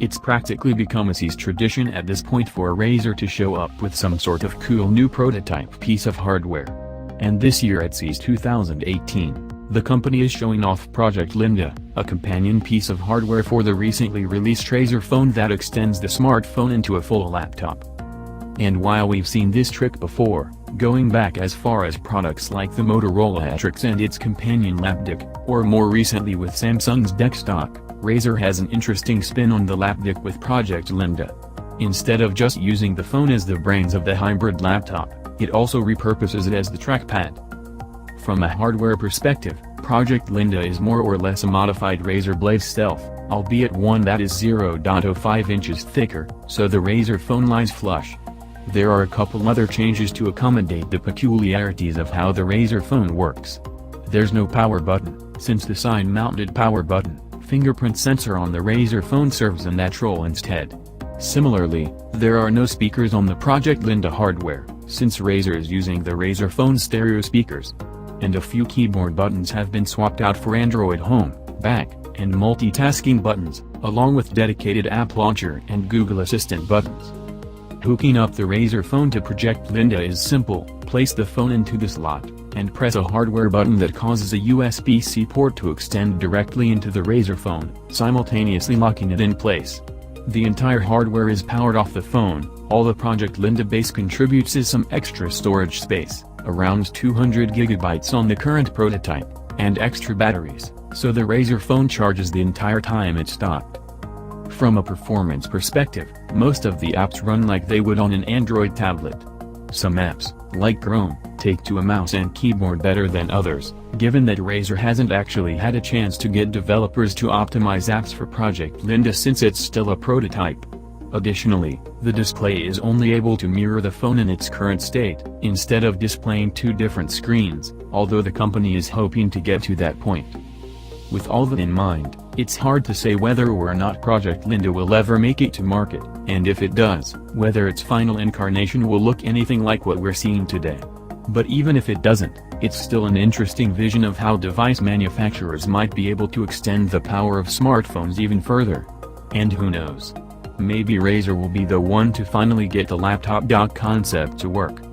It's practically become a CES tradition at this point for Razer to show up with some sort of cool new prototype piece of hardware. And this year at CES 2018, the company is showing off Project Linda, a companion piece of hardware for the recently released Razer phone that extends the smartphone into a full laptop. And while we've seen this trick before, going back as far as products like the Motorola Atrix and its companion Lapdic, or more recently with Samsung's DeckStock, Razer has an interesting spin on the Lapdic with Project Linda. Instead of just using the phone as the brains of the hybrid laptop, it also repurposes it as the trackpad. From a hardware perspective, Project Linda is more or less a modified Razer Blade Stealth, albeit one that is 0.05 inches thicker, so the Razer phone lies flush. There are a couple other changes to accommodate the peculiarities of how the Razer phone works. There's no power button, since the side-mounted power button, fingerprint sensor on the Razer phone serves a natural instead. Similarly, there are no speakers on the Project Linda hardware, since Razer is using the Razer phone stereo speakers. And a few keyboard buttons have been swapped out for Android Home, Back, and multitasking buttons, along with dedicated app launcher and Google Assistant buttons. Hooking up the Razer phone to Project Linda is simple: place the phone into the slot, and press a hardware button that causes a USB-C port to extend directly into the Razer phone, simultaneously locking it in place. The entire hardware is powered off the phone. All the Project Linda base contributes is some extra storage space, around 200 GB on the current prototype, and extra batteries, so the Razer phone charges the entire time it's stocked. From a performance perspective, most of the apps run like they would on an Android tablet. Some apps, like Chrome, take to a mouse and keyboard better than others, given that Razer hasn't actually had a chance to get developers to optimize apps for Project Linda since it's still a prototype. Additionally, the display is only able to mirror the phone in its current state, instead of displaying two different screens, although the company is hoping to get to that point. With all that in mind, it's hard to say whether or not Project Linda will ever make it to market, and if it does, whether its final incarnation will look anything like what we're seeing today. But even if it doesn't, it's still an interesting vision of how device manufacturers might be able to extend the power of smartphones even further. And who knows? Maybe Razer will be the one to finally get the laptop dock concept to work.